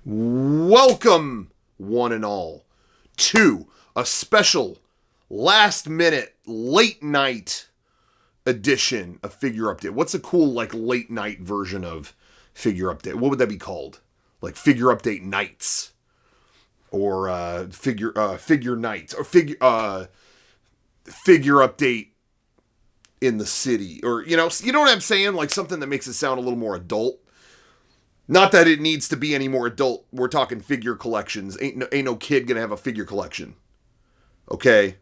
Welcome, one and all, to a special last-minute, late-night edition of Figure Update. What's a cool, late-night version of Figure Update? What would that be called? Figure Update Nights. Or Figure Nights. Or Figure Update in the city. Or, you know what I'm saying? Something that makes it sound a little more adult. Not that it needs to be any more adult. We're talking figure collections. Ain't no kid gonna have a figure collection. Okay?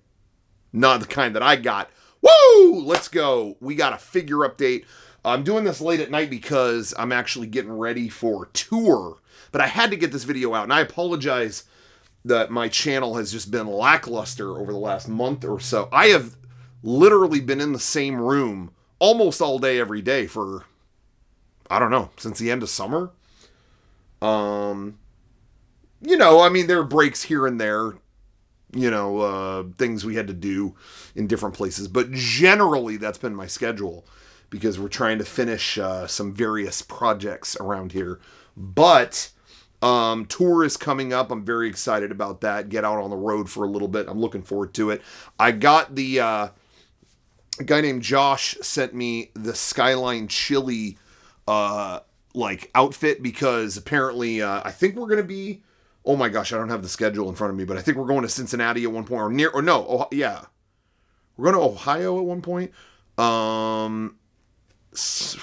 Not the kind that I got. Woo! Let's go. We got a figure update. I'm doing this late at night because I'm actually getting ready for a tour. But I had to get this video out. And I apologize that my channel has just been lackluster over the last month or so. I have literally been in the same room almost all day every day for, I don't know, since the end of summer. There are breaks here and there, things we had to do in different places. But generally, that's been my schedule because we're trying to finish some various projects around here. But tour is coming up. I'm very excited about that. Get out on the road for a little bit. I'm looking forward to it. I got the a guy named Josh sent me the Skyline Chili outfit because apparently I think we're going to be, oh my gosh, I don't have the schedule in front of me, but I think we're going to Cincinnati at one point we're going to Ohio at one point.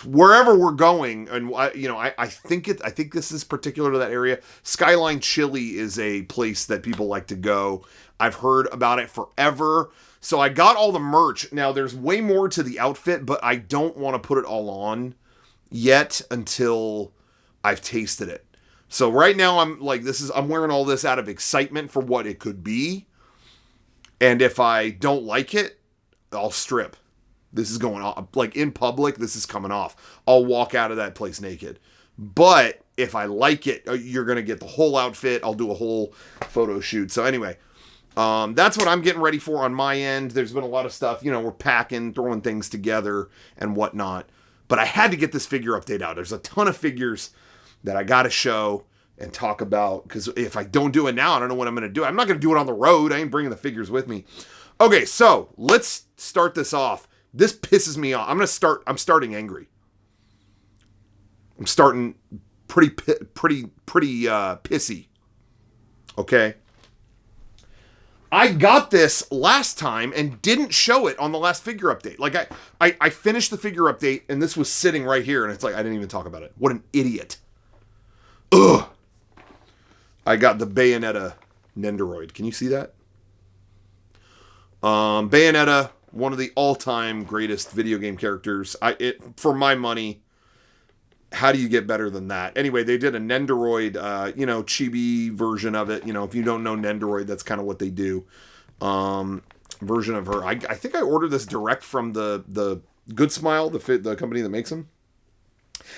Wherever we're going, and I think this is particular to that area. Skyline Chili is a place that people like to go. I've heard about it forever. So I got all the merch. Now there's way more to the outfit, but I don't want to put it all on yet until I've tasted it. So right now I'm wearing all this out of excitement for what it could be. And if I don't like it, I'll strip. This is going off. In public, this is coming off. I'll walk out of that place naked. But if I like it, you're going to get the whole outfit. I'll do a whole photo shoot. So anyway, that's what I'm getting ready for on my end. There's been a lot of stuff. We're packing, throwing things together and whatnot. But I had to get this figure update out. There's a ton of figures that I got to show and talk about. Because if I don't do it now, I don't know what I'm going to do. I'm not going to do it on the road. I ain't bringing the figures with me. Okay, so let's start this off. This pisses me off. I'm starting angry. I'm starting pretty pissy. Okay. I got this last time and didn't show it on the last figure update. I finished the figure update and this was sitting right here and it's I didn't even talk about it. What an idiot. Ugh. I got the Bayonetta Nendoroid. Can you see that? Bayonetta, one of the all-time greatest video game characters. For my money, how do you get better than that? Anyway, they did a Nendoroid, chibi version of it. If you don't know Nendoroid, that's kind of what they do. Version of her. I think I ordered this direct from the Good Smile, the company that makes them.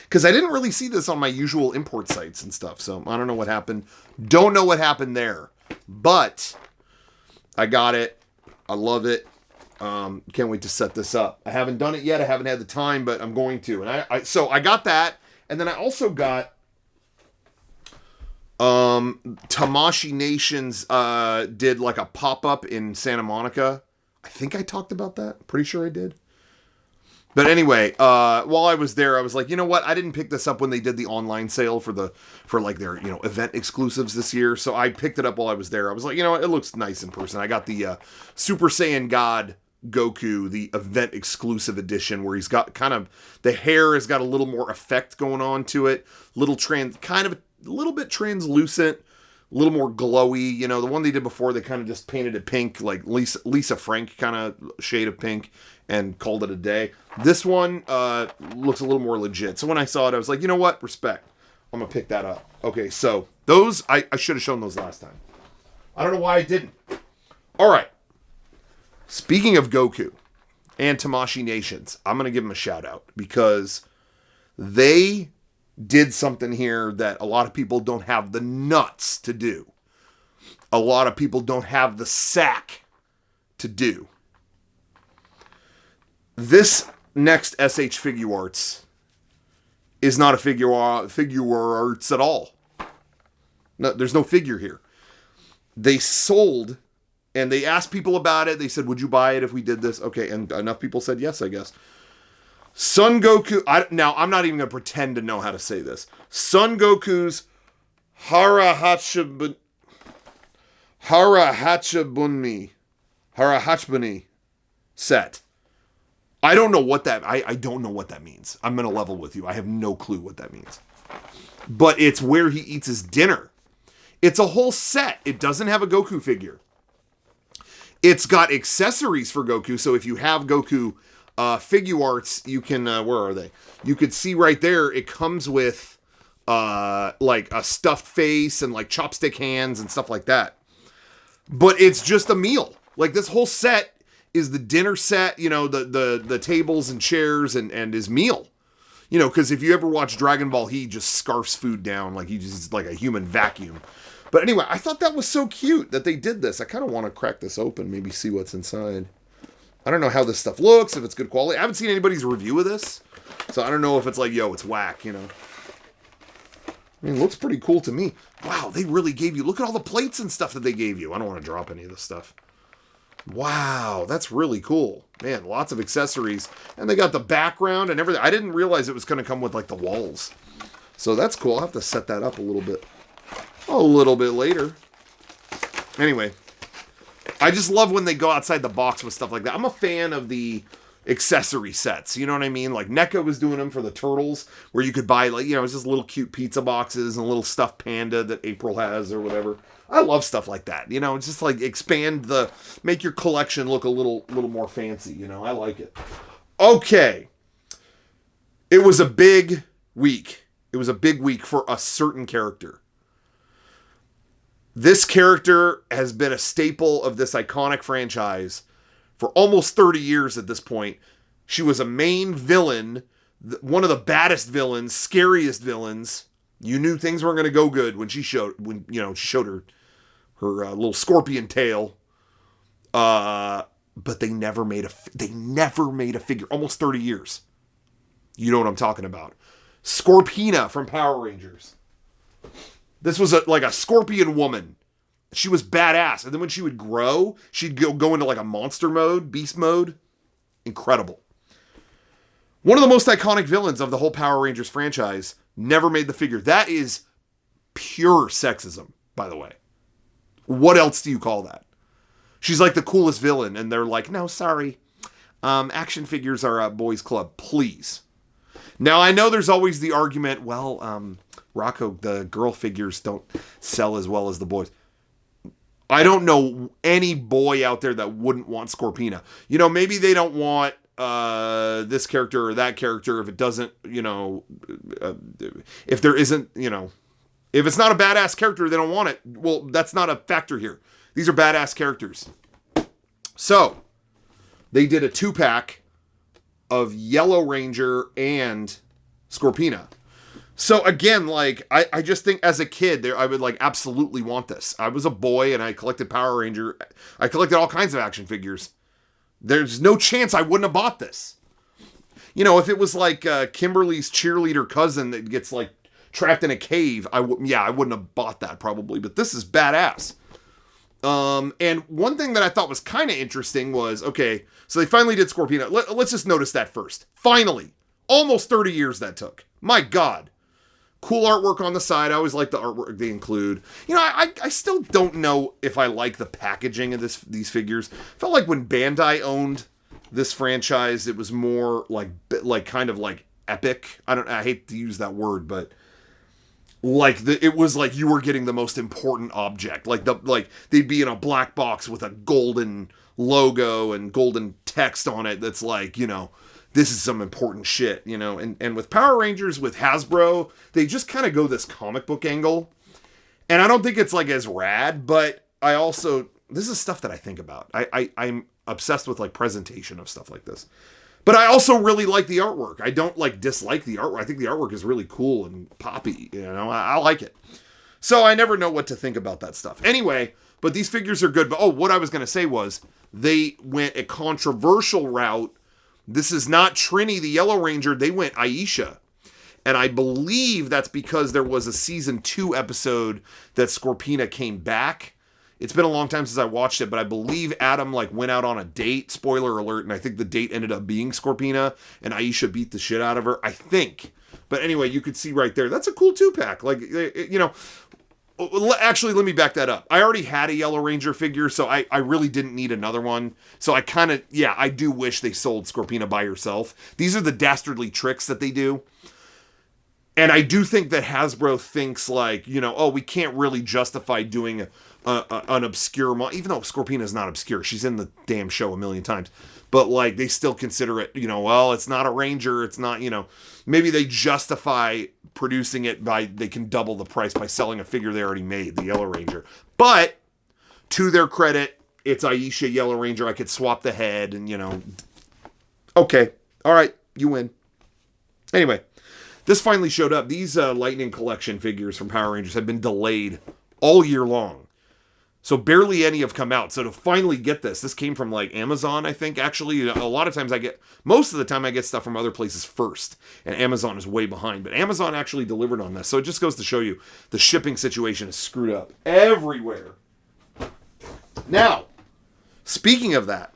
Because I didn't really see this on my usual import sites and stuff. So I don't know what happened. Don't know what happened there. But I got it. I love it. Can't wait to set this up. I haven't done it yet. I haven't had the time, but I'm going to. And so I got that. And then I also got Tamashii Nations did a pop-up in Santa Monica. I think I talked about that. Pretty sure I did. But anyway, while I was there, I was like, you know what? I didn't pick this up when they did the online sale for their event exclusives this year. So I picked it up while I was there. I was like, it looks nice in person. I got the Super Saiyan God Goku, the event exclusive edition, where he's got the hair has got a little more effect going on to it, a little bit translucent, a little more glowy. The one they did before, they kind of just painted it pink, like Lisa Frank kind of shade of pink, and called it a day. This one looks a little more legit. So when I saw it, I was like, you know what? Respect. I'm gonna pick that up. Okay, so those I should have shown those last time. I don't know why I didn't. All right. Speaking of Goku and Tamashii Nations, I'm going to give them a shout out because they did something here that a lot of people don't have the nuts to do. A lot of people don't have the sack to do. This next SH Figuarts is not a figure arts at all. No, there's no figure here. They sold, and they asked people about it. They said, would you buy it if we did this? Okay, and enough people said yes, I guess. Son Goku, now I'm not even going to pretend to know how to say this. Son Goku's Harahachibunmi set. I don't know what that, I don't know what that means. I'm going to level with you. I have no clue what that means. But it's where he eats his dinner. It's a whole set. It doesn't have a Goku figure. It's got accessories for Goku. So if you have Goku figure arts, you can, where are they? You could see right there, it comes with like a stuffed face and like chopstick hands and stuff like that. But it's just a meal. Like this whole set is the dinner set, you know, the tables and chairs and his meal. You know, because if you ever watch Dragon Ball, he just scarfs food down like he just like a human vacuum. But anyway, I thought that was so cute that they did this. I kind of want to crack this open, maybe see what's inside. I don't know how this stuff looks, if it's good quality. I haven't seen anybody's review of this, so I don't know if it's like, yo, it's whack, you know. I mean, it looks pretty cool to me. Wow, they really gave you, look at all the plates and stuff that they gave you. I don't want to drop any of this stuff. Wow, that's really cool. Man, lots of accessories. And they got the background and everything. I didn't realize it was going to come with like the walls. So that's cool. I'll have to set that up a little bit later. Anyway, I just love when they go outside the box with stuff like that. I'm a fan of the accessory sets. You know what I mean? Like NECA was doing them for the Turtles, where you could buy like, you know, it's just little cute pizza boxes and a little stuffed panda that April has or whatever. I love stuff like that. You know, it's just like make your collection look a little more fancy. You know, I like it. Okay. It was a big week. It was a big week for a certain character. This character has been a staple of this iconic franchise for almost 30 years at this point. She was a main villain, one of the baddest villains, scariest villains. You knew things weren't going to go good when she showed her little scorpion tail. But they never made a figure. Almost 30 years. You know what I'm talking about. Scorpina from Power Rangers. This was like a scorpion woman. She was badass. And then when she would grow, she'd go into like a monster mode, beast mode. Incredible. One of the most iconic villains of the whole Power Rangers franchise never made the figure. That is pure sexism, by the way. What else do you call that? She's like the coolest villain, and they're like, no, sorry. Action figures are a boys' club, please. Now, I know there's always the argument, well, Rocco, the girl figures don't sell as well as the boys. I don't know any boy out there that wouldn't want Scorpina. You know, maybe they don't want this character or that character if it doesn't, you know, if there isn't, you know, if it's not a badass character, they don't want it. Well, that's not a factor here. These are badass characters. So, they did a 2-pack of Yellow Ranger and Scorpina. So again, like, I just think as a kid, I would like absolutely want this. I was a boy and I collected Power Ranger. I collected all kinds of action figures. There's no chance I wouldn't have bought this. You know, if it was like Kimberly's cheerleader cousin that gets like trapped in a cave, I wouldn't have bought that probably. But this is badass. And one thing that I thought was kind of interesting was, okay, so they finally did Scorpina. Let's just notice that first. Finally. Almost 30 years that took. My God. Cool artwork on the side. I always like the artwork they include. You know, I still don't know if I like the packaging of these figures. Felt like when Bandai owned this franchise, it was more like kind of like epic. I hate to use that word, but like it was like you were getting the most important object. Like they'd be in a black box with a golden logo and golden text on it that's like, you know, this is some important shit, you know. And with Power Rangers, with Hasbro, they just kind of go this comic book angle. And I don't think it's like as rad, but this is stuff that I think about. I'm obsessed with like presentation of stuff like this. But I also really like the artwork. I don't like dislike the artwork. I think the artwork is really cool and poppy, you know. I like it. So I never know what to think about that stuff. Anyway, but these figures are good. But what I was going to say was they went a controversial route. This is not Trini, the Yellow Ranger. They went Aisha. And I believe that's because there was a season 2 episode that Scorpina came back. It's been a long time since I watched it, but I believe Adam like went out on a date, spoiler alert, and I think the date ended up being Scorpina, and Aisha beat the shit out of her, I think. But anyway, you could see right there, that's a cool 2-pack. Like, you know, actually, let me back that up. I already had a Yellow Ranger figure, so I really didn't need another one. So I kind of, yeah, I do wish they sold Scorpina by herself. These are the dastardly tricks that they do. And I do think that Hasbro thinks like, you know, oh, we can't really justify doing an obscure even though Scorpina is not obscure. She's in the damn show a million times. But like, they still consider it, you know, well, it's not a Ranger. It's not, you know, maybe they justify producing it by, they can double the price by selling a figure they already made, the Yellow Ranger. But to their credit, it's Aisha Yellow Ranger. I could swap the head and, you know, okay. All right. You win. Anyway. This finally showed up. These Lightning Collection figures from Power Rangers have been delayed all year long. So barely any have come out. So to finally get this came from like Amazon, I think. Actually, a lot of times most of the time I get stuff from other places first. And Amazon is way behind. But Amazon actually delivered on this. So it just goes to show you the shipping situation is screwed up everywhere. Now, speaking of that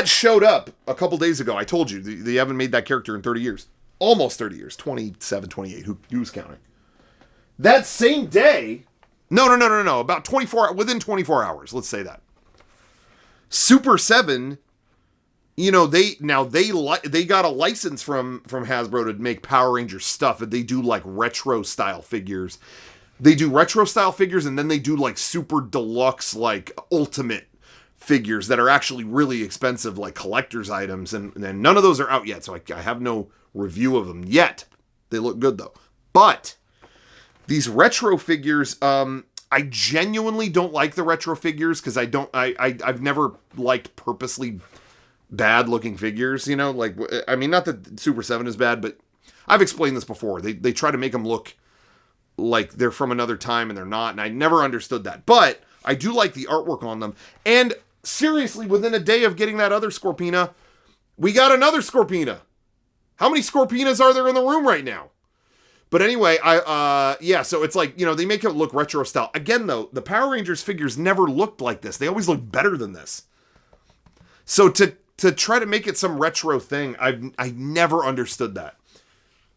showed up a couple days ago. I told you, they haven't made that character in 30 years. Almost 30 years. 27, 28. Who's counting? That same day... No. About 24... Within 24 hours. Let's say that. Super 7... You know, they got a license from Hasbro to make Power Ranger stuff. And they do, like, retro-style figures. They do retro-style figures, and then they do, like, super deluxe, like, ultimate figures that are actually really expensive, like, collector's items. And none of those are out yet, so I have no review of them yet. They look good though. But these retro figures, I genuinely don't like the retro figures because I've never liked purposely bad looking figures, you know, like, I mean, not that Super 7 is bad, but I've explained this before. They try to make them look like they're from another time and they're not. And I never understood that, but I do like the artwork on them. And seriously, within a day of getting that other Scorpina, we got another Scorpina. How many Scorpinas are there in the room right now? But anyway, so it's like, you know, they make it look retro style. Again, though, the Power Rangers figures never looked like this. They always look better than this. So to try to make it some retro thing, I never understood that.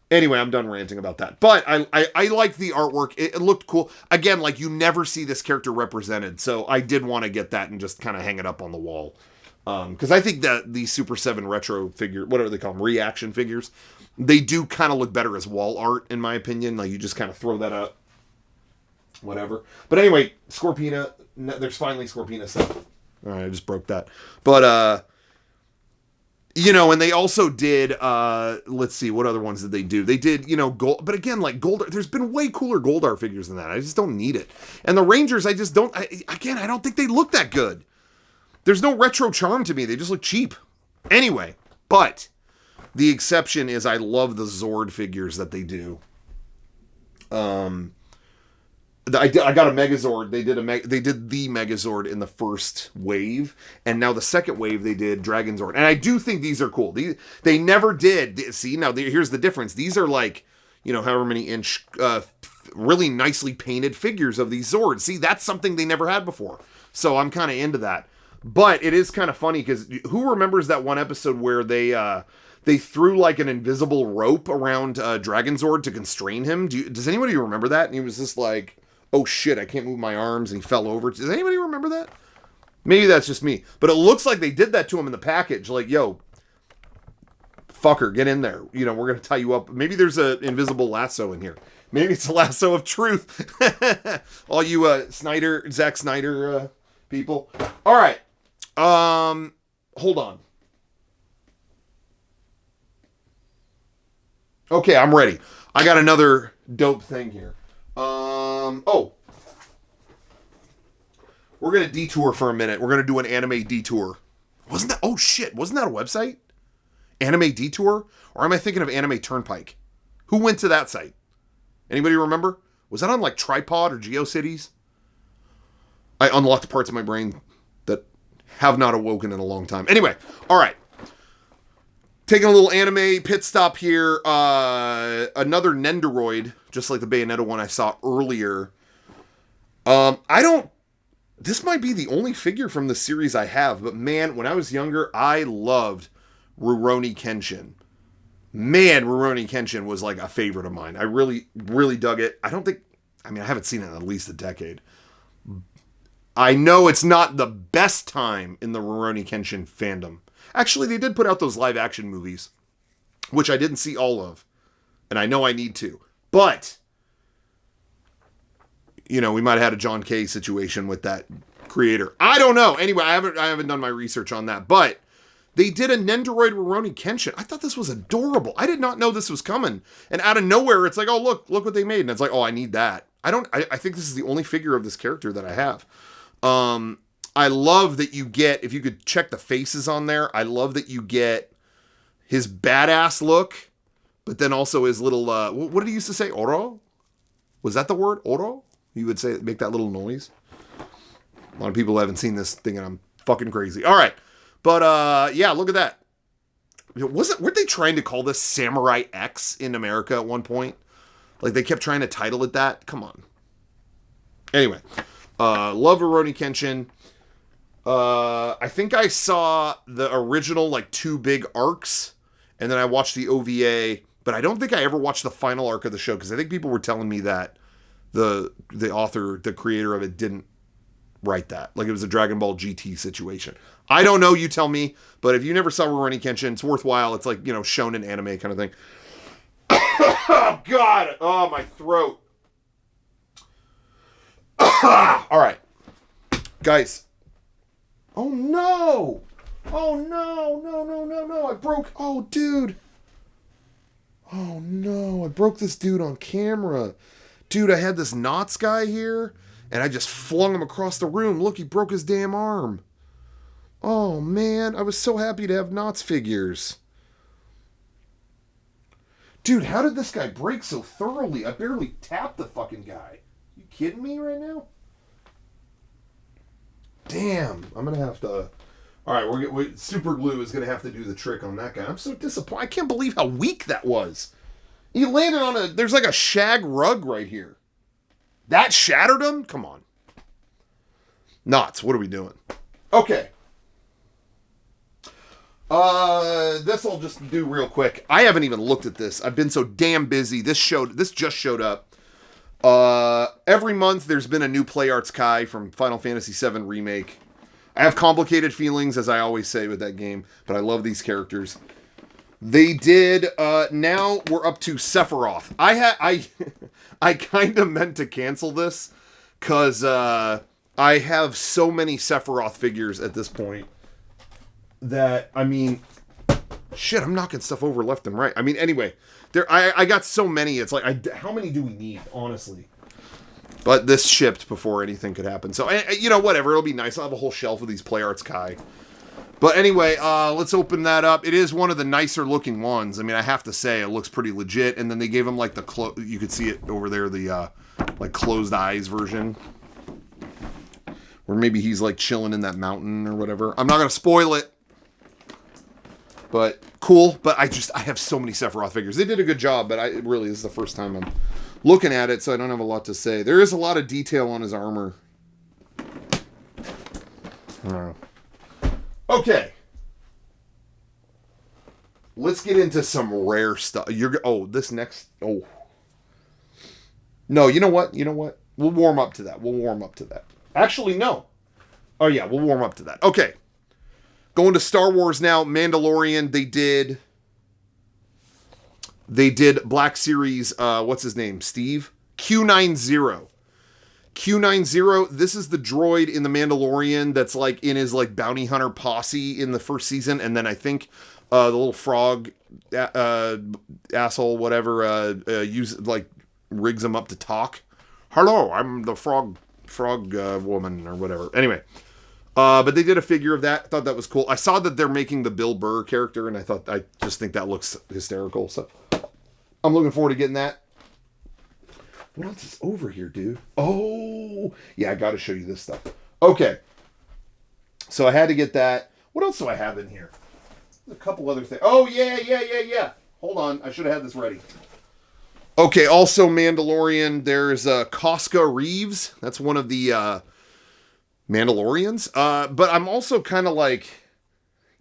Anyway, I'm done ranting about that. But I liked the artwork. It looked cool. Again, like, you never see this character represented. So I did want to get that and just kind of hang it up on the wall. Because I think that these Super 7 retro figure, whatever they call them, reaction figures, they do kind of look better as wall art, in my opinion. Like, you just kind of throw that up. Whatever. But anyway, Scorpina, there's finally Scorpina stuff. All right, I just broke that. But, you know, and they also did, let's see, what other ones did they do? They did, you know, Gold, but again, like Goldar, there's been way cooler Goldar figures than that. I just don't need it. And the Rangers, I don't think they look that good. There's no retro charm to me. They just look cheap. Anyway, but the exception is I love the Zord figures that they do. I got a Megazord. They did the Megazord in the first wave, and now the second wave they did Dragon Zord. And I do think these are cool. They never did. See, now here's the difference. These are like, you know, however many inch, really nicely painted figures of these Zords. See, that's something they never had before. So I'm kind of into that. But it is kind of funny because who remembers that one episode where they threw like an invisible rope around Dragon Zord to constrain him? Does anybody remember that? And he was just like, oh shit, I can't move my arms, and he fell over. Does anybody remember that? Maybe that's just me. But it looks like they did that to him in the package. Like, yo, fucker, get in there. You know, we're going to tie you up. Maybe there's an invisible lasso in here. Maybe it's a lasso of truth. All you Zack Snyder people. All right. Hold on. Okay, I'm ready. I got another dope thing here. We're going to detour for a minute. We're going to do an anime detour. Wasn't that a website? Anime Detour? Or am I thinking of Anime Turnpike? Who went to that site? Anybody remember? Was that on like Tripod or GeoCities? I unlocked parts of my brain that have not awoken in a long time. Anyway, all right. Taking a little anime pit stop here. Another Nendoroid, just like the Bayonetta one I saw earlier. This might be the only figure from the series I have, but man, when I was younger, I loved Rurouni Kenshin. Man, Rurouni Kenshin was like a favorite of mine. I really, really dug it. I haven't seen it in at least a decade. I know it's not the best time in the Rurouni Kenshin fandom. Actually, they did put out those live action movies, which I didn't see all of. And I know I need to. But, we might have had a John K situation with that creator. I don't know. Anyway, I haven't done my research on that. But they did a Nendoroid Rurouni Kenshin. I thought this was adorable. I did not know this was coming. And out of nowhere, it's like, oh, look what they made. And it's like, oh, I need that. I think this is the only figure of this character that I have. I love that you get, if you could check the faces on there, I love that you get his badass look, but then also his little, what did he used to say? Oro? Was that the word? Oro? You would say, make that little noise. A lot of people haven't seen this thing and I'm fucking crazy. All right. But, yeah, look at that. Weren't they trying to call this Samurai X in America at one point? Like they kept trying to title it that? Come on. Anyway, love Ruroni Kenshin. I think I saw the original, like, 2 big arcs, and then I watched the OVA, but I don't think I ever watched the final arc of the show, because I think people were telling me that the author, the creator of it, didn't write that. Like, it was a Dragon Ball GT situation. I don't know, you tell me, but if you never saw Rurouni Kenshin, it's worthwhile. It's like, shonen anime kind of thing. Oh, God! Oh, my throat. All right. Guys. Oh, no. Oh, no. I broke. Oh, dude. Oh, no. I broke this dude on camera. Dude, I had this Knots guy here, and I just flung him across the room. Look, he broke his damn arm. Oh, man. I was so happy to have Knots figures. Dude, how did this guy break so thoroughly? I barely tapped the fucking guy. You kidding me right now? Damn, I'm going to have to... All right, Super Glue is going to have to do the trick on that guy. I'm so disappointed. I can't believe how weak that was. He landed on there's like a shag rug right here. That shattered him? Come on. Knots, what are we doing? Okay. This I'll just do real quick. I haven't even looked at this. I've been so damn busy. This just showed up. Every month there's been a new Play Arts Kai from Final Fantasy VII Remake. I have complicated feelings, as I always say with that game, but I love these characters. They did, now we're up to Sephiroth. I kind of meant to cancel this, because, I have so many Sephiroth figures at this point, that, shit, I'm knocking stuff over left and right. Anyway, I got so many, it's like, how many do we need, honestly? But this shipped before anything could happen. So, whatever, it'll be nice. I'll have a whole shelf of these Play Arts Kai. But anyway, let's open that up. It is one of the nicer looking ones. I have to say, it looks pretty legit. And then they gave him, like, you could see it over there, the, like, closed eyes version. Or maybe he's, like, chilling in that mountain or whatever. I'm not going to spoil it. But cool. But I have so many Sephiroth figures. They did a good job, but this is the first time I'm looking at it, so I don't have a lot to say. There is a lot of detail on his armor. Okay. Let's get into some rare stuff. No, you know what? We'll warm up to that. Actually, no. Oh, yeah, we'll warm up to that. Okay. Going to Star Wars now. Mandalorian, they did Black Series, what's his name? Steve? Q90. Q90, this is the droid in The Mandalorian that's like in his like bounty hunter posse in the first season. And then I think the little frog asshole, whatever, rigs him up to talk. Hello, I'm the frog woman or whatever. Anyway, but they did a figure of that. I thought that was cool. I saw that they're making the Bill Burr character, and I just think that looks hysterical. So I'm looking forward to getting that. What else is over here, dude? Oh, yeah, I got to show you this stuff. Okay. So I had to get that. What else do I have in here? A couple other things. Oh, yeah. Hold on. I should have had this ready. Okay, also Mandalorian. There's Cosca Reeves. That's one of the Mandalorians. But I'm also kind of like,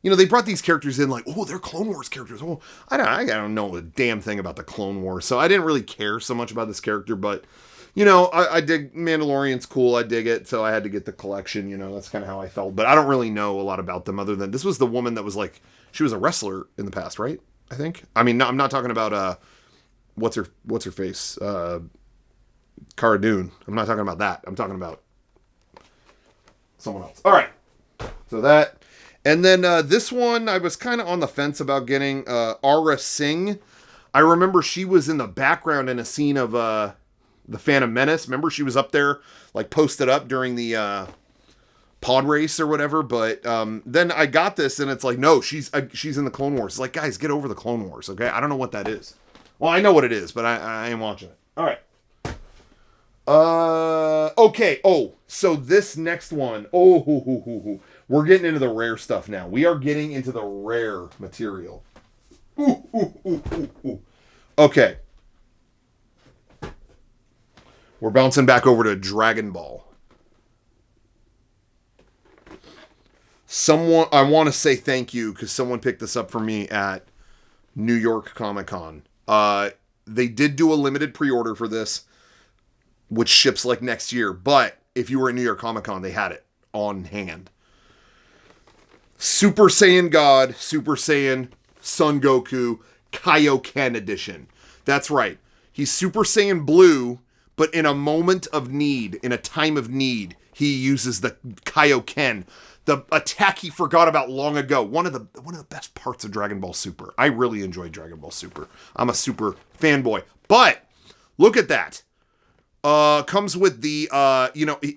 you know, they brought these characters in like, oh, they're Clone Wars characters. Oh, I don't know a damn thing about the Clone Wars, so I didn't really care so much about this character. But, you know, I dig Mandalorian's cool. I dig it, so I had to get the collection. You know, that's kind of how I felt. But I don't really know a lot about them other than this was the woman that was like, she was a wrestler in the past, right? I think. I mean, no, I'm not talking about what's her face, Cara Dune. I'm not talking about that. I'm talking about someone else. All right, so that. And then this one, I was kind of on the fence about getting Ara Singh. I remember she was in the background in a scene of the Phantom Menace. Remember she was up there, like posted up during the pod race or whatever. But then I got this and it's like, no, she's in the Clone Wars. It's like, guys, get over the Clone Wars, okay? I don't know what that is. Well, I know what it is, but I ain't watching it. All right. Okay. Oh, so this next one. Oh, we're getting into the rare stuff now. We are getting into the rare material. Okay. We're bouncing back over to Dragon Ball. I want to say thank you because someone picked this up for me at New York Comic Con. They did do a limited pre-order for this, which ships like next year. But if you were at New York Comic Con, they had it on hand. Super Saiyan God, Super Saiyan Son Goku, Kaioken edition. That's right. He's Super Saiyan Blue, but in a moment of need, in a time of need, he uses the Kaioken, the attack he forgot about long ago. One of the best parts of Dragon Ball Super. I really enjoy Dragon Ball Super. I'm a super fanboy. But look at that. Comes with the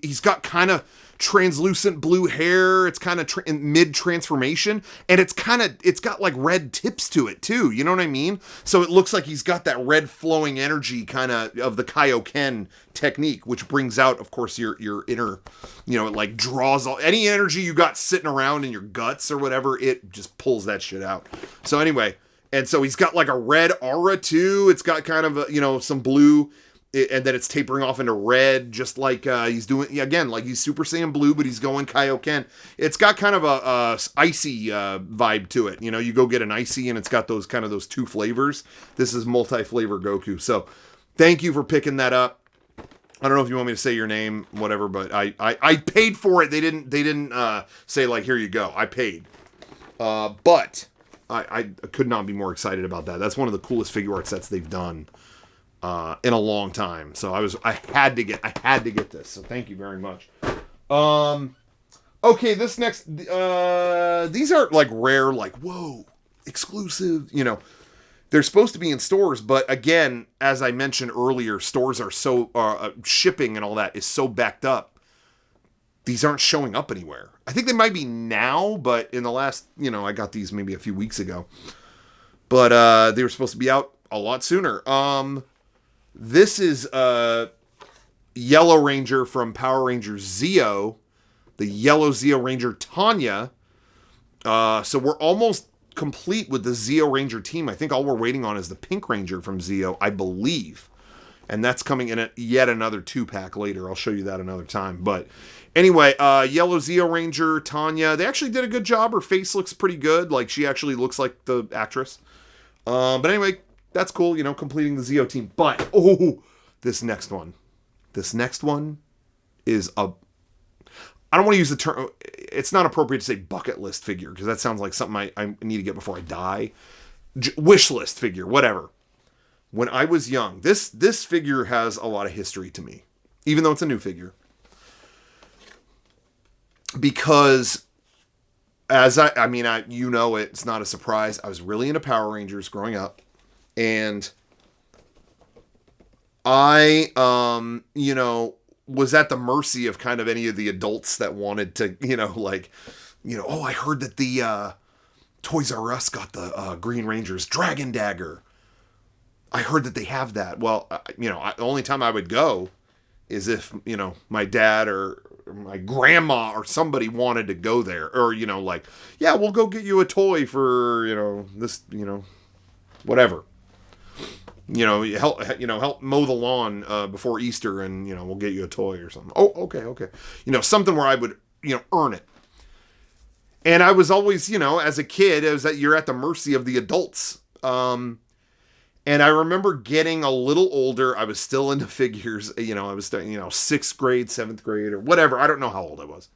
he's got kind of translucent blue hair. It's kind of mid transformation, and it's got like red tips to it too. You know what I mean? So it looks like he's got that red flowing energy kind of the Kaioken technique, which brings out, of course, your inner, you know, it like draws all any energy you got sitting around in your guts or whatever. It just pulls that shit out. So anyway, and so he's got like a red aura too. It's got kind of some blue. And then it's tapering off into red, just like he's doing, again, like he's Super Saiyan Blue, but he's going Kaioken. It's got kind of a icy vibe to it. You know, you go get an icy and it's got those two flavors. This is multi-flavor Goku. So thank you for picking that up. I don't know if you want me to say your name, whatever, but I paid for it. They didn't say like, here you go. I paid. But I could not be more excited about that. That's one of the coolest figure art sets they've done. In a long time. So I had to get this. So thank you very much. Okay, this next, these are like rare, like, whoa, exclusive, you know, they're supposed to be in stores, but again, as I mentioned earlier, stores are so, shipping and all that is so backed up. These aren't showing up anywhere. I think they might be now, but in the last, I got these maybe a few weeks ago, but, they were supposed to be out a lot sooner. This is Yellow Ranger from Power Rangers Zeo, the Yellow Zeo Ranger Tanya. So we're almost complete with the Zeo Ranger team. I think all we're waiting on is the Pink Ranger from Zeo, I believe. And that's coming in yet another 2-pack later. I'll show you that another time. But anyway, Yellow Zeo Ranger Tanya, they actually did a good job. Her face looks pretty good. Like, she actually looks like the actress. But anyway, that's cool, completing the Zeo team. But, this next one is I don't want to use the term, it's not appropriate to say bucket list figure, because that sounds like something I need to get before I die. Wish list figure, whatever. When I was young, this figure has a lot of history to me, even though it's a new figure. Because, it's not a surprise, I was really into Power Rangers growing up. And I, was at the mercy of kind of any of the adults that wanted to, I heard that the Toys R Us got the Green Ranger's Dragon Dagger. I heard that they have that. Well, the only time I would go as if, my dad or my grandma or somebody wanted to go there. Or, like, yeah, we'll go get you a toy for, this, whatever. Help mow the lawn before Easter, and, we'll get you a toy or something. Oh, okay. Something where I would, earn it. And I was always, as a kid, it was that you're at the mercy of the adults. And I remember getting a little older. I was still into figures. I was, 6th grade, 7th grade, or whatever. I don't know how old I was.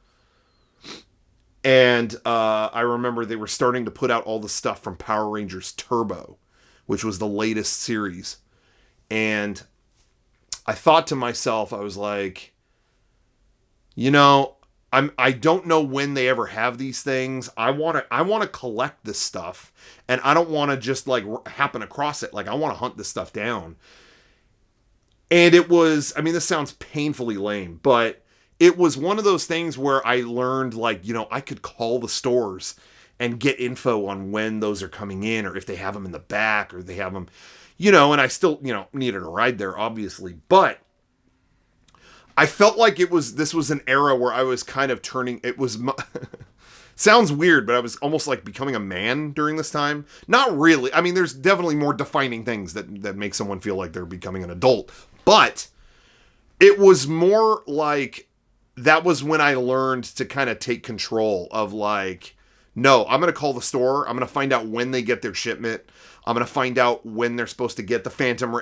And I remember they were starting to put out all the stuff from Power Rangers Turbo, which was the latest series. And I thought to myself, I was like, I don't know when they ever have these things. I want to collect this stuff, and I don't want to just like happen across it. Like, I want to hunt this stuff down. And it was, this sounds painfully lame, but it was one of those things where I learned, like, I could call the stores and get info on when those are coming in, or if they have them in the back, or they have them, and I still, needed a ride there, obviously, but I felt like this was an era where I was kind of turning, sounds weird, but I was almost like becoming a man during this time. Not really. There's definitely more defining things that make someone feel like they're becoming an adult, but it was more like, that was when I learned to kind of take control of, like, no, I'm going to call the store. I'm going to find out when they get their shipment. I'm going to find out when they're supposed to get the Phantom.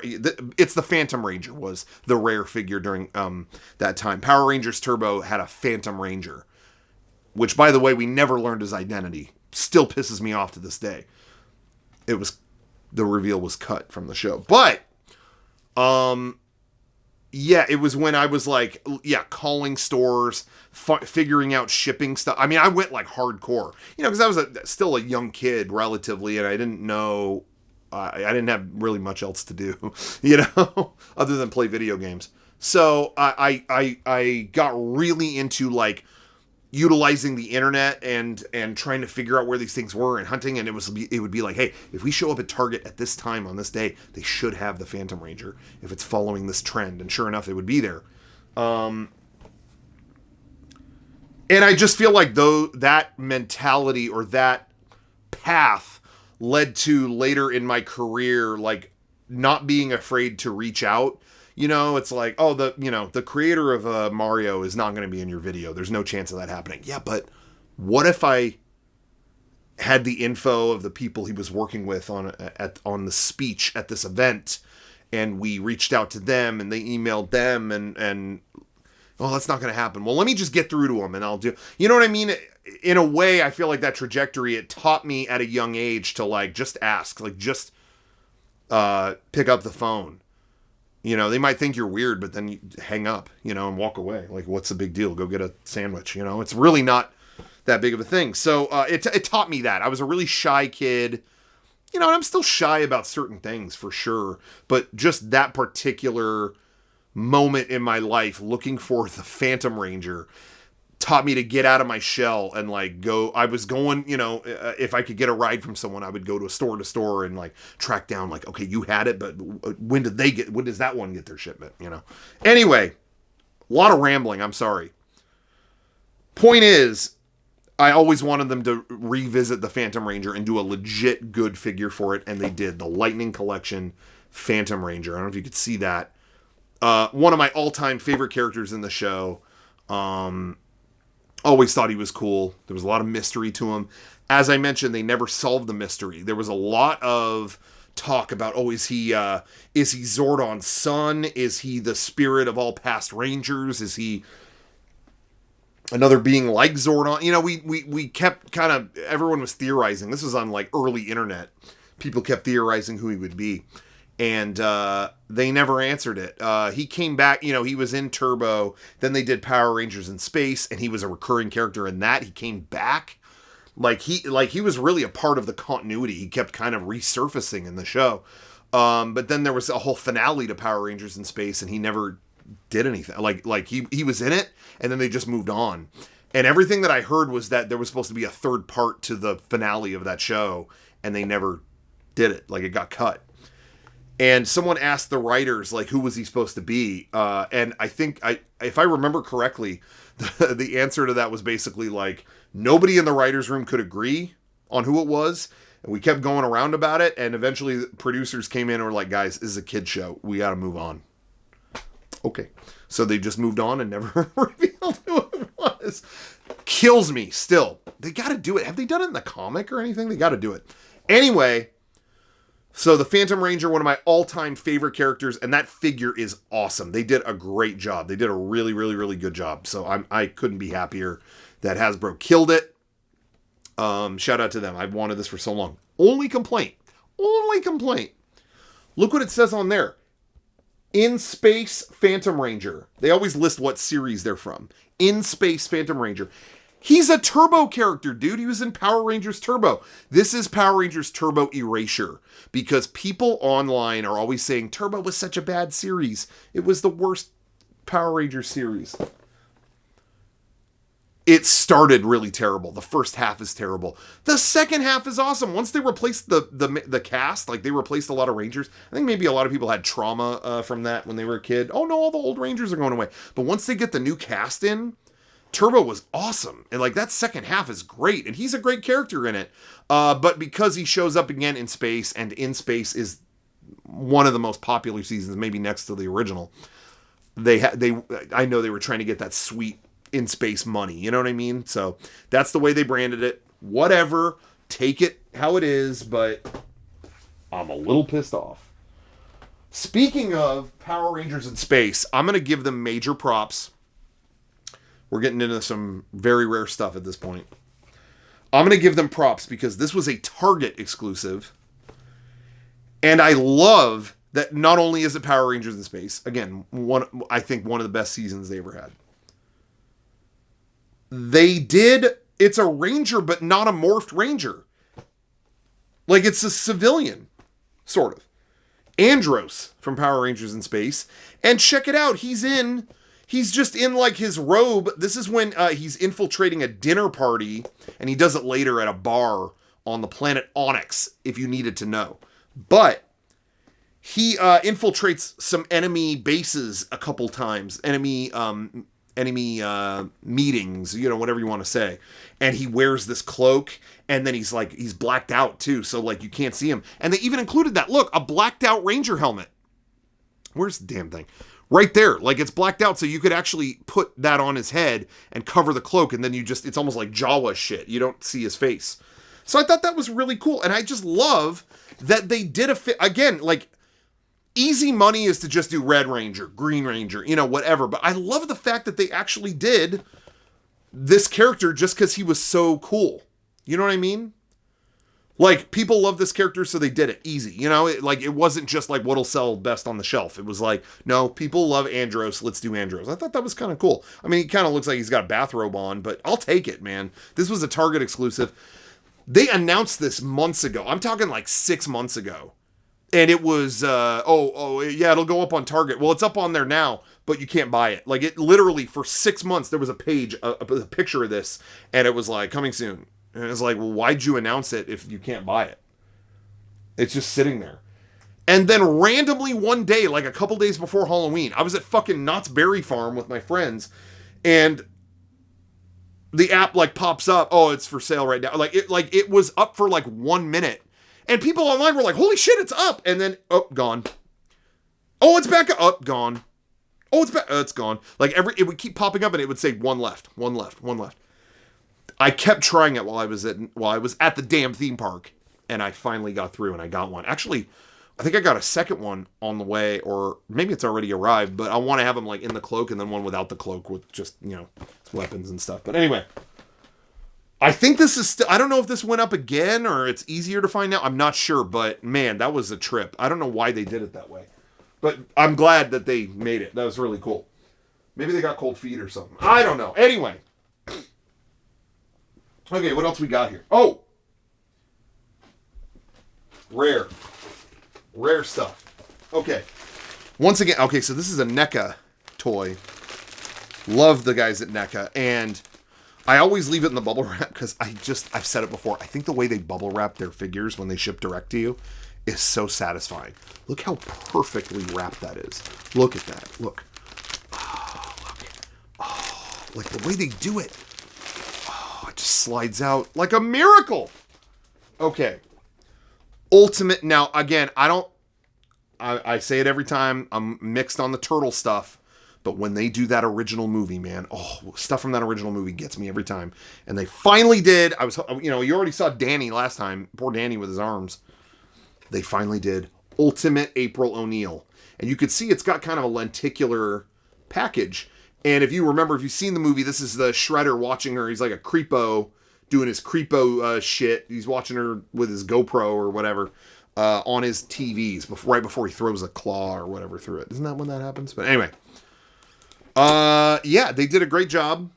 It's the Phantom Ranger was the rare figure during that time. Power Rangers Turbo had a Phantom Ranger, which, by the way, we never learned his identity. Still pisses me off to this day. The reveal was cut from the show. But, yeah, it was when I was like, calling stores, figuring out shipping stuff. I went like hardcore, because I was still a young kid relatively, and I didn't know, I didn't have really much else to do, other than play video games. So I got really into like utilizing the internet and trying to figure out where these things were and hunting. And it would be like, hey, if we show up at Target at this time on this day, they should have the Phantom Ranger if it's following this trend. And sure enough, it would be there. And I just feel like that mentality or that path led to later in my career, like not being afraid to reach out. It's like, oh, the creator of Mario is not going to be in your video. There's no chance of that happening. Yeah, but what if I had the info of the people he was working with on the speech at this event, and we reached out to them and they emailed them and oh, that's not going to happen. Well, let me just get through to them and I'll do, you know what I mean? In a way, I feel like that trajectory, it taught me at a young age to like, just ask, like just pick up the phone. They might think you're weird, but then you hang up, and walk away. Like, what's the big deal? Go get a sandwich. It's really not that big of a thing. So it taught me that. I was a really shy kid, and I'm still shy about certain things for sure. But just that particular moment in my life, looking for the Phantom Ranger, taught me to get out of my shell and like go. I was going, if I could get a ride from someone, I would go to store and like track down like, okay, you had it, but when does that one get their shipment? Anyway, a lot of rambling. I'm sorry. Point is, I always wanted them to revisit the Phantom Ranger and do a legit good figure for it. And they did. The Lightning Collection Phantom Ranger. I don't know if you could see that. One of my all-time favorite characters in the show. Always thought he was cool. There was a lot of mystery to him. As I mentioned, they never solved the mystery. There was a lot of talk about, is he Zordon's son? Is he the spirit of all past Rangers? Is he another being like Zordon? We kept kind of, everyone was theorizing. This was on like early internet. People kept theorizing who he would be. And they never answered it. He came back, he was in Turbo. Then they did Power Rangers in Space, and he was a recurring character in that. He came back. He was really a part of the continuity. He kept kind of resurfacing in the show. But then there was a whole finale to Power Rangers in Space, and he never did anything. He was in it, and then they just moved on. And everything that I heard was that there was supposed to be a third part to the finale of that show, and they never did it. Like, it got cut. And someone asked the writers, like, who was he supposed to be? And I think, if I remember correctly, the answer to that was basically like, nobody in the writer's room could agree on who it was. And we kept going around about it. And eventually the producers came in and were like, guys, this is a kid show. We got to move on. Okay. So they just moved on and never revealed who it was. Kills me still. They got to do it. Have they done it in the comic or anything? They got to do it. Anyway, so the Phantom Ranger, one of my all-time favorite characters, and that figure is awesome. They did a great job. They did a really, really, really good job. So I couldn't be happier that Hasbro killed it. Shout out to them. I've wanted this for so long. Only complaint. Look what it says on there. In Space Phantom Ranger. They always list what series they're from. In Space Phantom Ranger. He's a Turbo character, dude. He was in Power Rangers Turbo. This is Power Rangers Turbo Erasure. Because people online are always saying Turbo was such a bad series. It was the worst Power Rangers series. It started really terrible. The first half is terrible. The second half is awesome. Once they replaced the cast, like they replaced a lot of Rangers. I think maybe a lot of people had trauma from that when they were a kid. Oh no, all the old Rangers are going away. But once they get the new cast in, Turbo was awesome. And like that second half is great. And he's a great character in it. But because he shows up again in space, and In Space is one of the most popular seasons, maybe next to the original, I know they were trying to get that sweet In Space money, you know what I mean? So that's the way they branded it. Whatever, take it how it is, but I'm a little pissed off. Speaking of Power Rangers in space, I'm going to give them major props. We're getting into some very rare stuff at this point. I'm going to give them props because this was a Target exclusive. And I love that not only is it Power Rangers in space, again, I think one of the best seasons they ever had. It's a Ranger, but not a morphed Ranger. Like, it's a civilian, sort of. Andros from Power Rangers in Space. And check it out, he's just in, like, his robe. This is when he's infiltrating a dinner party, and he does it later at a bar on the planet Onyx, if you needed to know. But he infiltrates some enemy bases a couple times. Enemy meetings, you know, whatever you want to say. And he wears this cloak, and then he's blacked out too, so like you can't see him. And they even included that, look, a blacked out Ranger helmet. Where's the damn thing? Right there, like it's blacked out, so you could actually put that on his head and cover the cloak, and then it's almost like Jawa shit. You don't see his face. So I thought that was really cool, and I just love that they did again, like, easy money is to just do Red Ranger, Green Ranger, you know, whatever. But I love the fact that they actually did this character just because he was so cool. You know what I mean? Like, people love this character, so they did it. Easy. You know, it wasn't just like what'll sell best on the shelf. It was like, no, people love Andros. Let's do Andros. I thought that was kind of cool. I mean, he kind of looks like he's got a bathrobe on, but I'll take it, man. This was a Target exclusive. They announced this months ago. I'm talking like 6 months ago. And it was, yeah, it'll go up on Target. Well, it's up on there now, but you can't buy it. Like, it literally, for 6 months, there was a page, a picture of this, and it was like, coming soon. And it's like, well, why'd you announce it if you can't buy it? It's just sitting there. And then randomly one day, like a couple days before Halloween, I was at fucking Knott's Berry Farm with my friends, and the app, like, pops up, oh, it's for sale right now. It was up for, like, 1 minute. And people online were like, holy shit, it's up. And then, oh, gone. Oh, it's back up. Oh, gone. Oh, it's back. It's gone. Like, it would keep popping up, and it would say one left. I kept trying it while I was at the damn theme park. And I finally got through, and I got one. Actually, I think I got a second one on the way, or maybe it's already arrived. But I want to have them, like, in the cloak, and then one without the cloak with just, you know, weapons and stuff. But anyway, I think this is still, I don't know if this went up again or it's easier to find out. I'm not sure, but man, that was a trip. I don't know why they did it that way, but I'm glad that they made it. That was really cool. Maybe they got cold feet or something. I don't know. Anyway. Okay, what else we got here? Oh! Rare stuff. Okay. Once again, okay, so this is a NECA toy. Love the guys at NECA, and I always leave it in the bubble wrap because I've said it before. I think the way they bubble wrap their figures when they ship direct to you is so satisfying. Look how perfectly wrapped that is. Look at that. Look. Oh, look. Oh, like the way they do it. Oh, it just slides out like a miracle. Okay. Ultimate. Now, again, I say it every time. I'm mixed on the turtle stuff. But when they do that original movie, man, stuff from that original movie gets me every time. And they finally did. You already saw Danny last time. Poor Danny with his arms. They finally did Ultimate April O'Neil. And you could see it's got kind of a lenticular package. And if you remember, if you've seen the movie, this is the Shredder watching her. He's like a creepo doing his creepo shit. He's watching her with his GoPro or whatever on his TVs right before he throws a claw or whatever through it. Isn't that when that happens? But anyway. Yeah, they did a great job.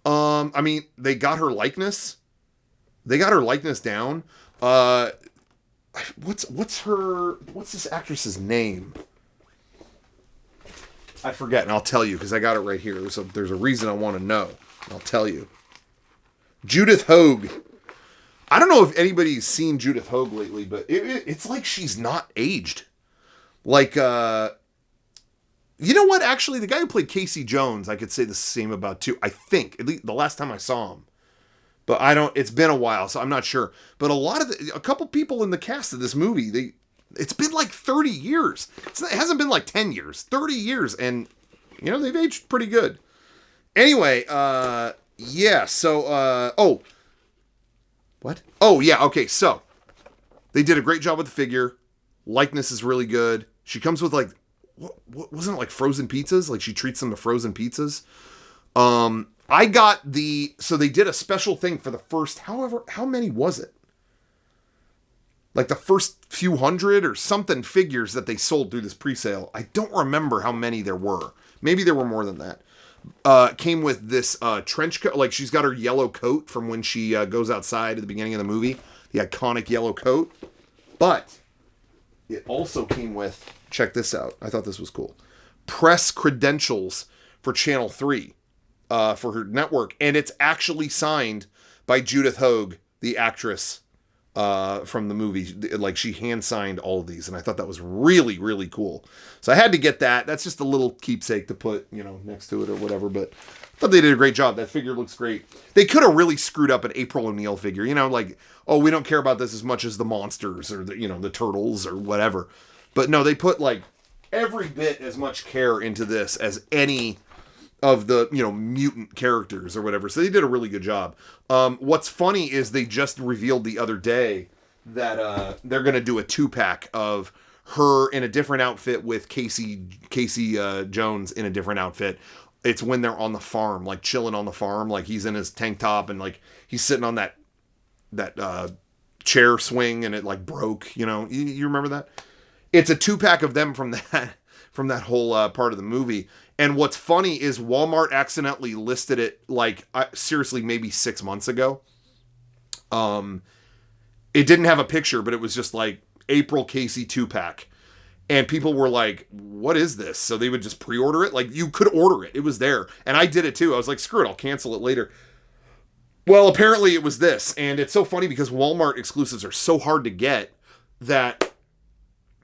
I mean, they got her likeness. They got her likeness down. What's this actress's name? I forget, and I'll tell you because I got it right here. There's a reason I want to know. I'll tell you. Judith Hogue. I don't know if anybody's seen Judith Hogue lately, but it's like she's not aged. Like, you know what? Actually, the guy who played Casey Jones, I could say the same about too. I think, at least the last time I saw him. But it's been a while, so I'm not sure. But a couple people in the cast of this movie, it's been like 30 years. It hasn't been like 10 years, 30 years. And, they've aged pretty good. Anyway, yeah, so, what? Oh, yeah, okay, so, they did a great job with the figure. Likeness is really good. She comes with, like, what wasn't it, like frozen pizzas? Like, she treats them to frozen pizzas. I got so they did a special thing for the first, how many was it? Like the first few hundred or something figures that they sold through this pre-sale. I don't remember how many there were. Maybe there were more than that. Came with this trench coat. Like she's got her yellow coat from when she goes outside at the beginning of the movie. The iconic yellow coat. But it also came with, check this out. I thought this was cool. Press credentials for Channel 3. For her network, and it's actually signed by Judith Hogue, the actress from the movie. Like she hand signed all of these, and I thought that was really, really cool. So I had to get that. That's just a little keepsake to put, next to it or whatever. But I thought they did a great job. That figure looks great. They could have really screwed up an April O'Neil figure. Like, oh, we don't care about this as much as the monsters or the turtles or whatever. But no, they put like every bit as much care into this as any of the, mutant characters or whatever. So they did a really good job. What's funny is they just revealed the other day that they're going to do a 2-pack of her in a different outfit with Casey Jones in a different outfit. It's when they're on the farm, like chilling on the farm. Like he's in his tank top and like he's sitting on that chair swing and it like broke, you remember that? It's a 2-pack of them from that whole part of the movie. And what's funny is Walmart accidentally listed it like, seriously, maybe 6 months ago. It didn't have a picture, but it was just like April Casey 2-pack. And people were like, what is this? So they would just pre-order it. Like you could order it. It was there. And I did it too. I was like, screw it. I'll cancel it later. Well, apparently it was this. And it's so funny because Walmart exclusives are so hard to get that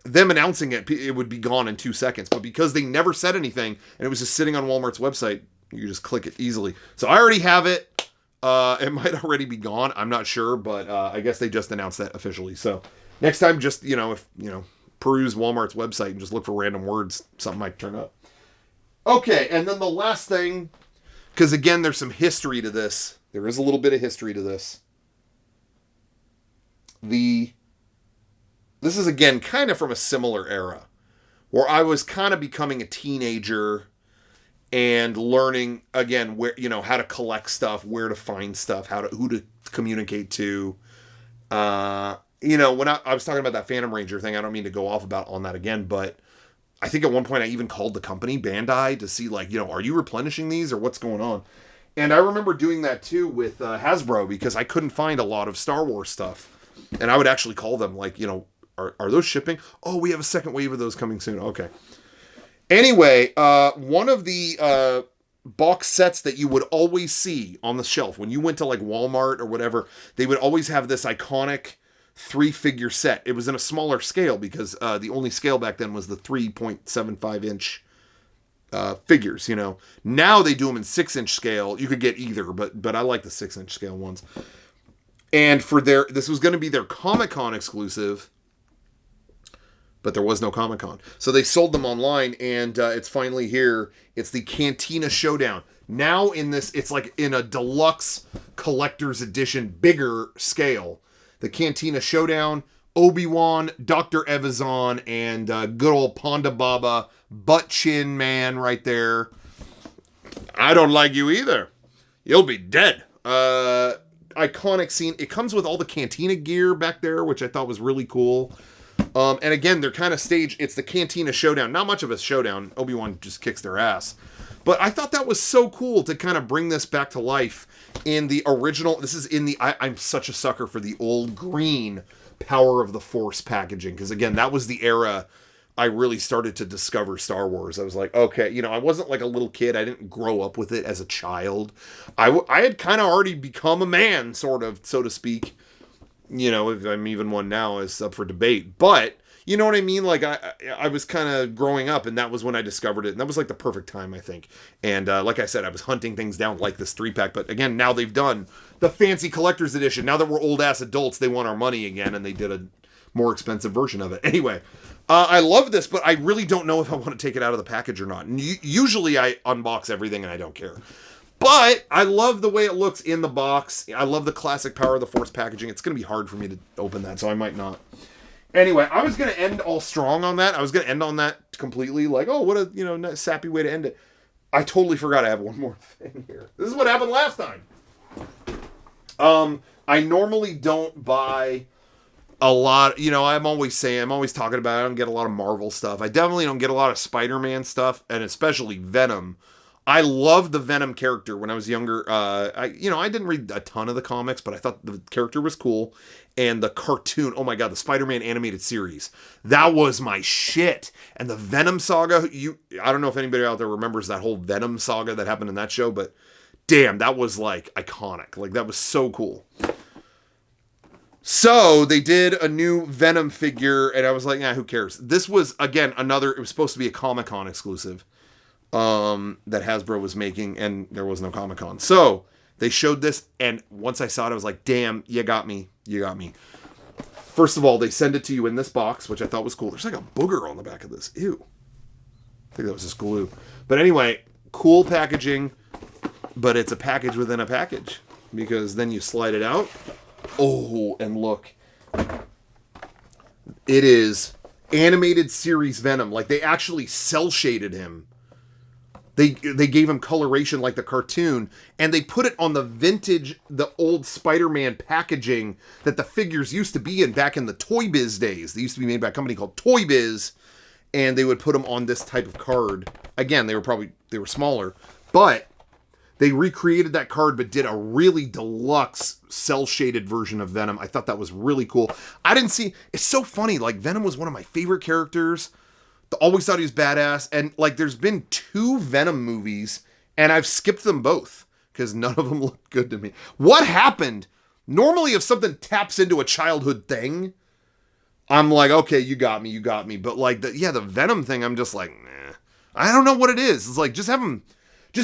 them announcing it would be gone in 2 seconds. But because they never said anything and it was just sitting on Walmart's website, you could just click it easily. So I already have it. It might already be gone. I'm not sure, but I guess they just announced that officially. So next time, just, peruse Walmart's website and just look for random words. Something might turn up. Okay, and then the last thing, because again, there's some history to this. There is a little bit of history to this. This is, again, kind of from a similar era, where I was kind of becoming a teenager and learning, again, where, how to collect stuff, where to find stuff, who to communicate to. When I was talking about that Phantom Ranger thing, I don't mean to go off on that again, but I think at one point I even called the company, Bandai, to see, like, are you replenishing these or what's going on? And I remember doing that, too, with Hasbro, because I couldn't find a lot of Star Wars stuff. And I would actually call them, like, are those shipping? Oh, we have a second wave of those coming soon. Okay. Anyway, one of the box sets that you would always see on the shelf when you went to like Walmart or whatever, they would always have this iconic 3-figure set. It was in a smaller scale because the only scale back then was the 3.75 inch figures, you know. Now they do them in 6-inch scale. You could get either, but I like the 6-inch scale ones. And this was going to be their Comic-Con exclusive, but there was no Comic-Con. So they sold them online, and it's finally here. It's the Cantina Showdown. Now it's like in a deluxe collector's edition, bigger scale. The Cantina Showdown, Obi-Wan, Dr. Evazan, and good old Ponda Baba, Butt Chin Man right there. I don't like you either. You'll be dead. Iconic scene. It comes with all the Cantina gear back there, which I thought was really cool. And again, they're kind of staged. It's the Cantina Showdown. Not much of a showdown. Obi-Wan just kicks their ass. But I thought that was so cool to kind of bring this back to life in the original. This is in the... I'm such a sucker for the old green Power of the Force packaging. Because again, that was the era I really started to discover Star Wars. I was like, okay, you know, I wasn't like a little kid. I didn't grow up with it as a child. I had kind of already become a man, sort of, so to speak. You know, if I'm even one now, is up for debate. But, you know what I mean? Like, I was kind of growing up, and that was when I discovered it. And that was like the perfect time, I think. And like I said, I was hunting things down like this 3-pack. But again, now they've done the fancy collector's edition. Now that we're old-ass adults, they want our money again, and they did a more expensive version of it. Anyway, I love this, but I really don't know if I want to take it out of the package or not. And usually I unbox everything, and I don't care. But I love the way it looks in the box. I love the classic Power of the Force packaging. It's going to be hard for me to open that, so I might not. Anyway, I was going to end all strong on that. I was going to end on that completely. Like, oh, what a, you know, nice, sappy way to end it. I totally forgot I have one more thing here. This is what happened last time. I normally don't buy a lot. You know, I'm always talking about it. I don't get a lot of Marvel stuff. I definitely don't get a lot of Spider-Man stuff, and especially Venom. I loved the Venom character when I was younger. I didn't read a ton of the comics, but I thought the character was cool. And the cartoon, oh my god, the Spider-Man animated series, that was my shit. And the Venom saga, I don't know if anybody out there remembers that whole Venom saga that happened in that show, but damn, that was like iconic. Like, that was so cool. So they did a new Venom figure, and I was like, who cares? This was, again, it was supposed to be a Comic-Con exclusive. That Hasbro was making, and there was no Comic-Con. So they showed this, and once I saw it, I was like, damn, you got me. First of all, they send it to you in this box, which I thought was cool. There's like a booger on the back of this. Ew. I think that was just glue. But anyway, cool packaging, but it's a package within a package, because then you slide it out. Oh, and look. It is animated series Venom. Like, they actually cel-shaded him. They gave him coloration like the cartoon, and they put it on the old Spider-Man packaging that the figures used to be in back in the Toy Biz days. They used to be made by a company called Toy Biz, and they would put them on this type of card. Again, they were smaller, but they recreated that card, but did a really deluxe cel-shaded version of Venom. I thought that was really cool. It's so funny, like, Venom was one of my favorite characters. Always thought he was badass, and like, there's been 2 Venom movies, and I've skipped them both because none of them looked good to me. What happened? Normally, if something taps into a childhood thing, I'm like, okay, you got me. But like, the Venom thing, I'm just like, nah. I don't know what it is. It's like, just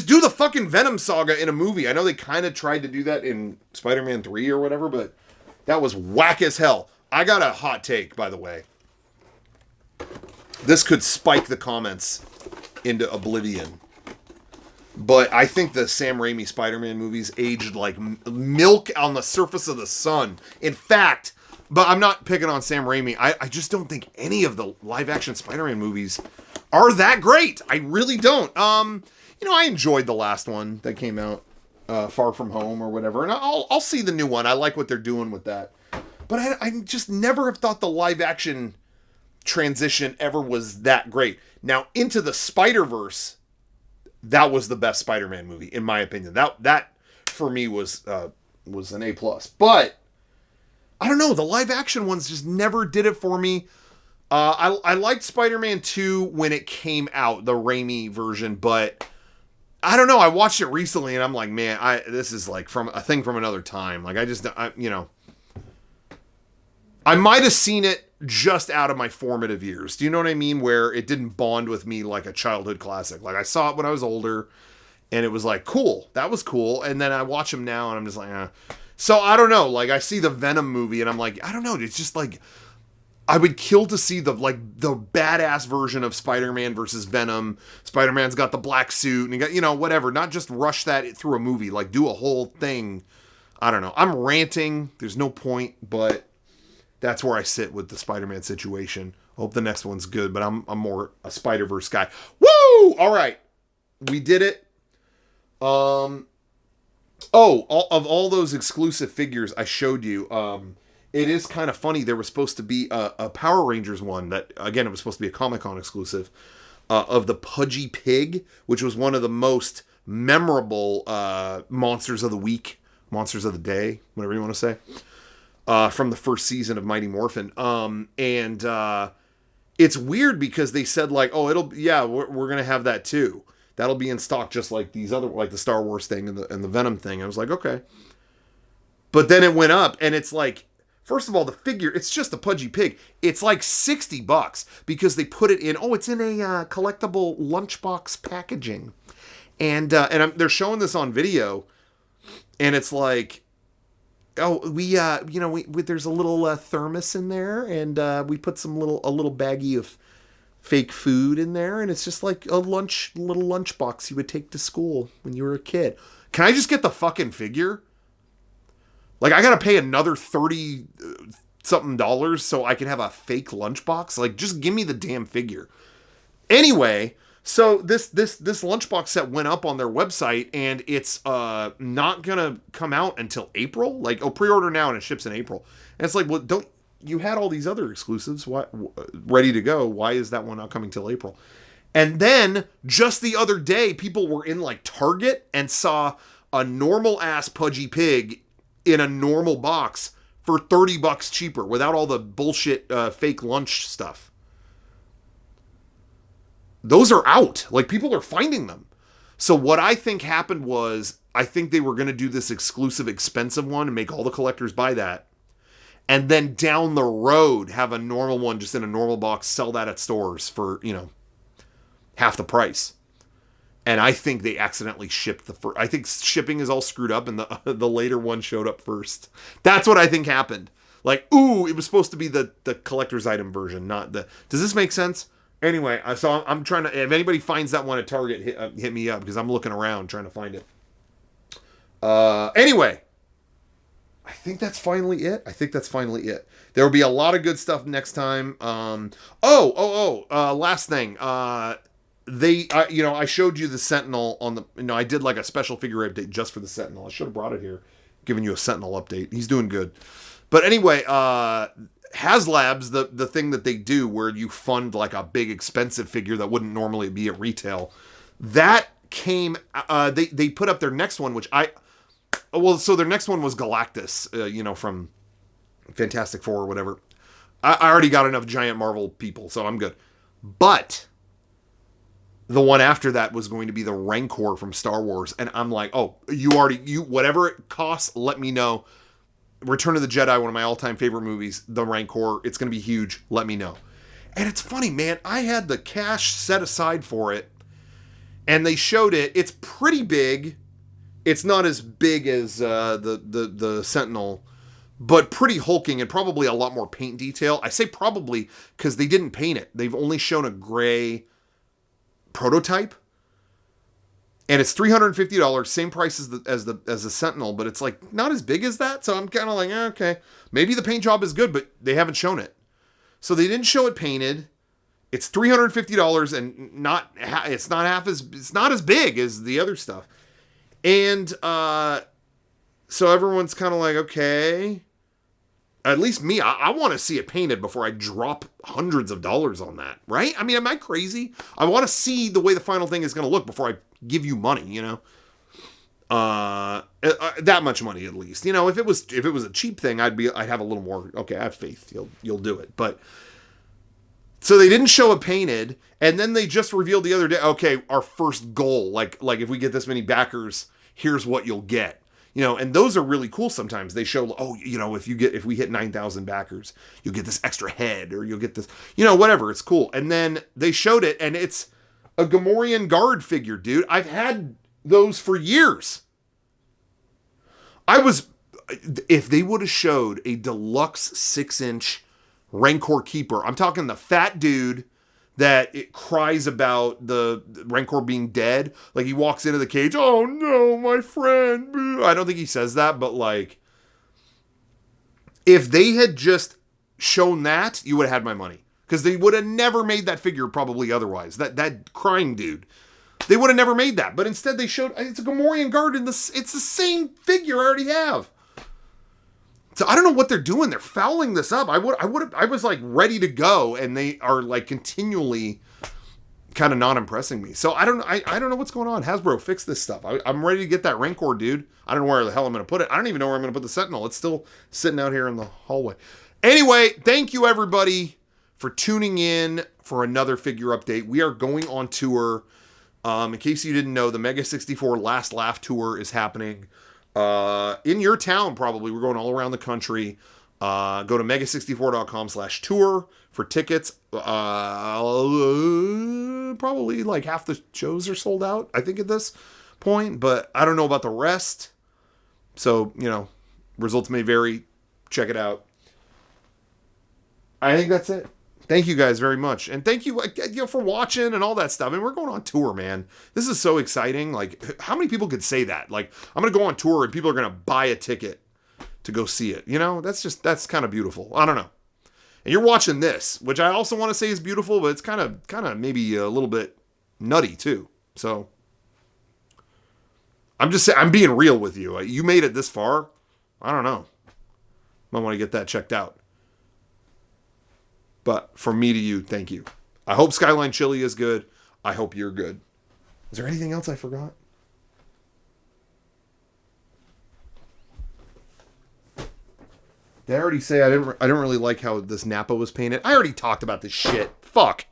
do the fucking Venom saga in a movie. I know they kind of tried to do that in Spider-Man 3 or whatever, but that was whack as hell. I got a hot take, by the way. This could spike the comments into oblivion. But I think the Sam Raimi Spider-Man movies aged like milk on the surface of the sun. In fact, but I'm not picking on Sam Raimi. I just don't think any of the live-action Spider-Man movies are that great. I really don't. I enjoyed the last one that came out, Far From Home or whatever. And I'll see the new one. I like what they're doing with that. But I just never have thought the live-action transition ever was that great. Now, Into the Spider-Verse, that was the best Spider-Man movie, in my opinion. That for me was an A+. But I don't know, the live-action ones just never did it for me. I liked Spider-Man 2 when it came out, the Raimi version, but I don't know. I watched it recently, and I'm like, man, this is like from a thing from another time. Like, I might have seen it just out of my formative years. Do you know what I mean? Where it didn't bond with me like a childhood classic. Like I saw it when I was older and it was like, cool. That was cool. And then I watch them now and I'm just like, eh. So I don't know. Like I see the Venom movie and I'm like, I don't know. It's just like, I would kill to see the badass version of Spider-Man versus Venom. Spider-Man's got the black suit and he got, you know, whatever. Not just rush that through a movie. Like do a whole thing. I don't know. I'm ranting. There's no point, but that's where I sit with the Spider-Man situation. I hope the next one's good, but I'm more a Spider-Verse guy. Woo! All right. We did it. Of all those exclusive figures I showed you, it is kind of funny. There was supposed to be a Power Rangers one that, again, it was supposed to be a Comic-Con exclusive, of the Pudgy Pig, which was one of the most memorable monsters of the week, monsters of the day, whatever you want to say. From the first season of Mighty Morphin. It's weird because they said like, oh, we're going to have that too. That'll be in stock just like these other, like the Star Wars thing and the Venom thing. I was like, okay. But then it went up and it's like, first of all, the figure, it's just a Pudgy Pig. It's like $60 because they put it in, it's in a collectible lunchbox packaging. And they're showing this on video and it's like, there's a little thermos in there, and we put a little baggie of fake food in there, and it's just like a little lunchbox you would take to school when you were a kid. Can I just get the fucking figure? Like, I gotta pay another $30 something so I can have a fake lunchbox? Like, just give me the damn figure. Anyway. So this lunchbox set went up on their website and it's not gonna come out until April. Like, pre-order now and it ships in April. And it's like, well, you had all these other exclusives ready to go. Why is that one not coming till April? And then just the other day, people were in like Target and saw a normal ass Pudgy Pig in a normal box for $30 cheaper without all the bullshit fake lunch stuff. Those are out. Like, people are finding them. So what I think happened was, I think they were going to do this exclusive expensive one and make all the collectors buy that. And then down the road, have a normal one just in a normal box, sell that at stores for, half the price. And I think they accidentally shipped the first. I think shipping is all screwed up and the later one showed up first. That's what I think happened. Like, it was supposed to be the collector's item version, not the... Does this make sense? Anyway, so I'm trying to... If anybody finds that one at Target, hit me up, because I'm looking around trying to find it. Anyway, I think that's finally it. There will be a lot of good stuff next time. Last thing. I showed you the Sentinel on the... I did like a special figure update just for the Sentinel. I should have brought it here, giving you a Sentinel update. He's doing good. But anyway, HasLabs, the thing that they do where you fund like a big expensive figure that wouldn't normally be at retail, that came, they put up their next one, so their next one was Galactus, from Fantastic Four or whatever. I already got enough giant Marvel people, so I'm good. But the one after that was going to be the Rancor from Star Wars. And I'm like, whatever it costs, let me know. Return of the Jedi, one of my all-time favorite movies, the Rancor, it's going to be huge, let me know. And it's funny, man, I had the cash set aside for it, and they showed it. It's pretty big. It's not as big as the Sentinel, but pretty hulking and probably a lot more paint detail. I say probably because they didn't paint it. They've only shown a gray prototype. And it's $350, same price as the Sentinel, but it's like not as big as that. So I'm kind of like, okay, maybe the paint job is good, but they haven't shown it. So they didn't show it painted. It's $350 and it's not as big as the other stuff. And so everyone's kind of like, okay, at least me, I want to see it painted before I drop hundreds of dollars on that, right? I mean, am I crazy? I want to see the way the final thing is going to look before I give you money, that much money at least. If it was a cheap thing, I'd have a little more, okay, I have faith you'll do it. But so they didn't show it painted, and then they just revealed the other day, okay, our first goal, like if we get this many backers, here's what you'll get. You know, and those are really cool sometimes. They show, oh, you know, if we hit 9,000 backers, you'll get this extra head, or you'll get this, you know, whatever. It's cool. And then they showed it, and it's a Gamorrean guard figure, dude. I've had those for years. If they would have showed a deluxe 6-inch Rancor keeper, I'm talking the fat dude that it cries about the Rancor being dead. Like, he walks into the cage, oh no, my friend. I don't think he says that, but like, if they had just shown that, you would have had my money. Because they would have never made that figure probably otherwise. That crying dude. They would have never made that. But instead they showed, it's a Gamorrean guard, and it's the same figure I already have. So I don't know what they're doing. They're fouling this up. I was like ready to go, and they are like continually kind of not impressing me. So I don't know what's going on. Hasbro, fix this stuff. I'm ready to get that Rancor, dude. I don't know where the hell I'm going to put it. I don't even know where I'm going to put the Sentinel. It's still sitting out here in the hallway. Anyway, thank you everybody for tuning in for another figure update. We are going on tour. In case you didn't know, the Mega 64 Last Laugh Tour is happening in your town. Probably we're going all around the country. Go to mega64.com/tour for tickets. Probably like half the shows are sold out, I think, at this point, but I don't know about the rest. So, you know, results may vary. Check it out. I think that's it. Thank you guys very much. And thank you, for watching and all that stuff. I mean, we're going on tour, man. This is so exciting. Like, how many people could say that? Like, I'm going to go on tour and people are going to buy a ticket to go see it. You know, that's kind of beautiful. I don't know. And you're watching this, which I also want to say is beautiful, but it's kind of maybe a little bit nutty too. So I'm just saying, I'm being real with you. You made it this far. I don't know. Might want to get that checked out. But from me to you, thank you. I hope Skyline Chili is good. I hope you're good. Is there anything else I forgot? Did I already say I didn't really like how this Nappa was painted? I already talked about this shit. Fuck.